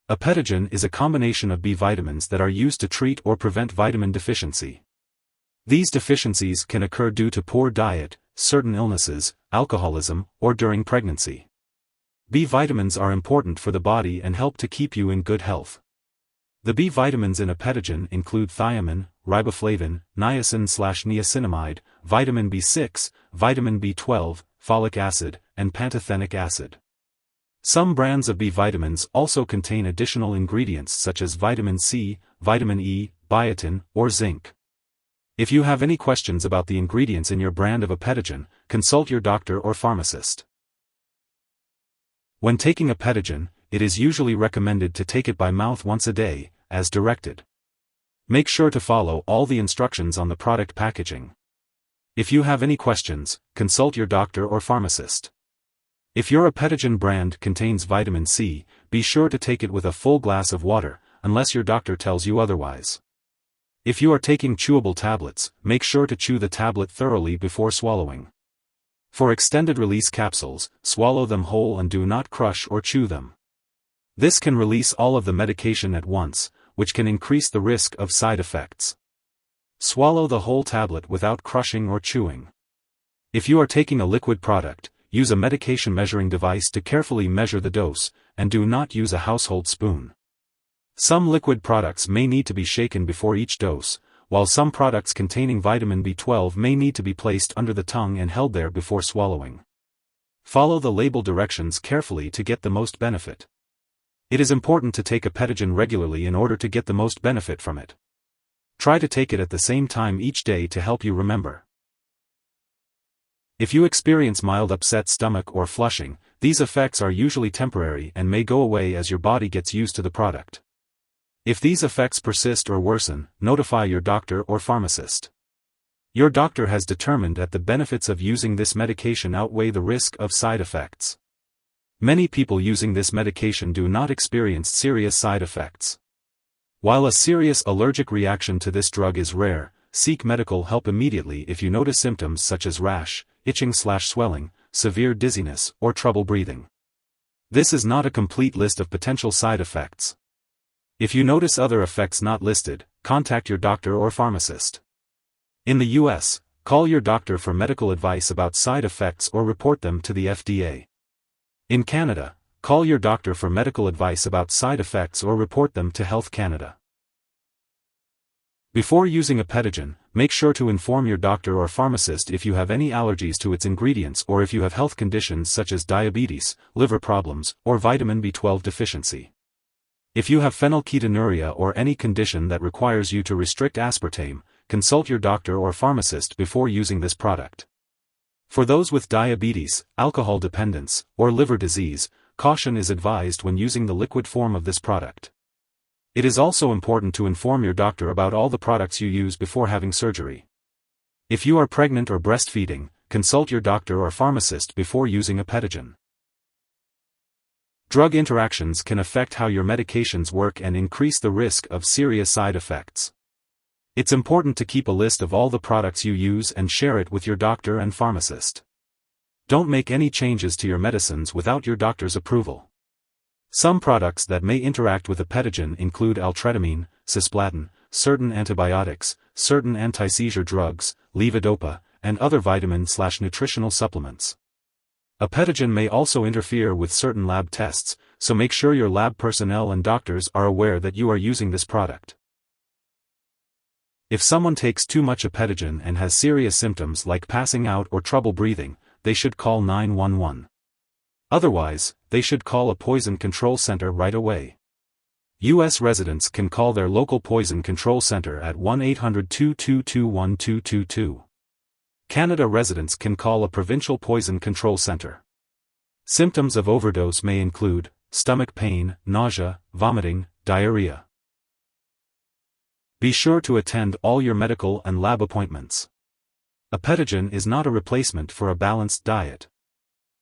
Apetigen is a combination of B vitamins that are used to treat or prevent vitamin deficiency. These deficiencies can occur due to poor diet, certain illnesses, alcoholism, or during pregnancy. B vitamins are important for the body and help to keep you in good health. The B vitamins in Apetigen include thiamine, riboflavin, niacin/niacinamide, vitamin B6, vitamin B12, folic acid, and pantothenic acid. Some brands of B vitamins also contain additional ingredients such as vitamin C, vitamin E, biotin, or zinc. If you have any questions about the ingredients in your brand of Apetigen, consult your doctor or pharmacist. When taking Apetigen, it is usually recommended to take it by mouth once a day, as directed. Make sure to follow all the instructions on the product packaging. If you have any questions, consult your doctor or pharmacist. If your Apetigen brand contains vitamin C, be sure to take it with a full glass of water, unless your doctor tells you otherwise. If you are taking chewable tablets, make sure to chew the tablet thoroughly before swallowing. For extended-release capsules, swallow them whole and do not crush or chew them. This can release all of the medication at once, which can increase the risk of side effects. Swallow the whole tablet without crushing or chewing. If you are taking a liquid product, use a medication measuring device to carefully measure the dose, and do not use a household spoon. Some liquid products may need to be shaken before each dose, while some products containing vitamin B12 may need to be placed under the tongue and held there before swallowing. Follow the label directions carefully to get the most benefit. It is important to take Apetigen regularly in order to get the most benefit from it. Try to take it at the same time each day to help you remember. If you experience mild upset stomach or flushing, these effects are usually temporary and may go away as your body gets used to the product. If these effects persist or worsen, notify your doctor or pharmacist. Your doctor has determined that the benefits of using this medication outweigh the risk of side effects. Many people using this medication do not experience serious side effects. While a serious allergic reaction to this drug is rare, seek medical help immediately if you notice symptoms such as rash, itching/swelling, severe dizziness, or trouble breathing. This is not a complete list of potential side effects. If you notice other effects not listed, contact your doctor or pharmacist. In the U.S., call your doctor for medical advice about side effects or report them to the FDA. In Canada, call your doctor for medical advice about side effects or report them to Health Canada. Before using Apetigen, make sure to inform your doctor or pharmacist if you have any allergies to its ingredients or if you have health conditions such as diabetes, liver problems, or vitamin B12 deficiency. If you have phenylketonuria or any condition that requires you to restrict aspartame, consult your doctor or pharmacist before using this product. For those with diabetes, alcohol dependence, or liver disease, caution is advised when using the liquid form of this product. It is also important to inform your doctor about all the products you use before having surgery. If you are pregnant or breastfeeding, consult your doctor or pharmacist before using Apetigen. Drug interactions can affect how your medications work and increase the risk of serious side effects. It's important to keep a list of all the products you use and share it with your doctor and pharmacist. Don't make any changes to your medicines without your doctor's approval. Some products that may interact with Apetigen include altretamine, cisplatin, certain antibiotics, certain anti-seizure drugs, levodopa, and other vitamin/nutritional supplements. Apetigen may also interfere with certain lab tests, so make sure your lab personnel and doctors are aware that you are using this product. If someone takes too much Apetigen and has serious symptoms like passing out or trouble breathing, they should call 911. Otherwise, they should call a poison control center right away. U.S. residents can call their local poison control center at 1-800-222-1222. Canada residents can call a provincial poison control center. Symptoms of overdose may include stomach pain, nausea, vomiting, diarrhea. Be sure to attend all your medical and lab appointments. Apetigen is not a replacement for a balanced diet.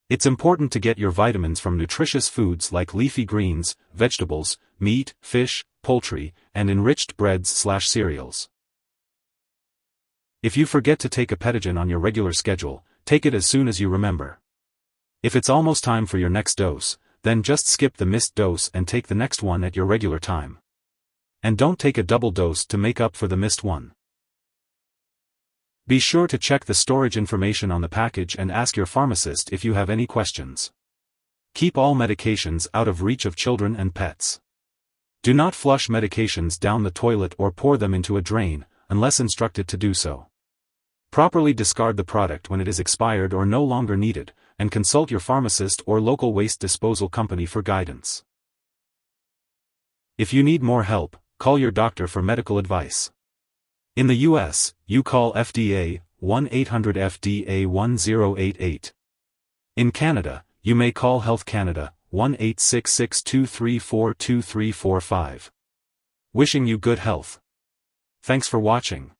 It's important to get your vitamins from nutritious foods like leafy greens, vegetables, meat, fish, poultry, and enriched breads/cereals. If you forget to take Apetigen on your regular schedule, take it as soon as you remember. If it's almost time for your next dose, Then just skip the missed dose and take the next one at your regular time. And don't take a double dose to make up for the missed one. Be sure to check the storage information on the package and ask your pharmacist if you have any questions. Keep all medications out of reach of children and pets. Do not flush medications down the toilet or pour them into a drain, unless instructed to do so. Properly discard the product when it is expired or no longer needed, and consult your pharmacist or local waste disposal company for guidance. If you need more help, call your doctor for medical advice. In the US, you call FDA, 1-800-FDA-1088. In Canada, you may call Health Canada, 1-866-234-2345. Wishing you good health. Thanks for watching.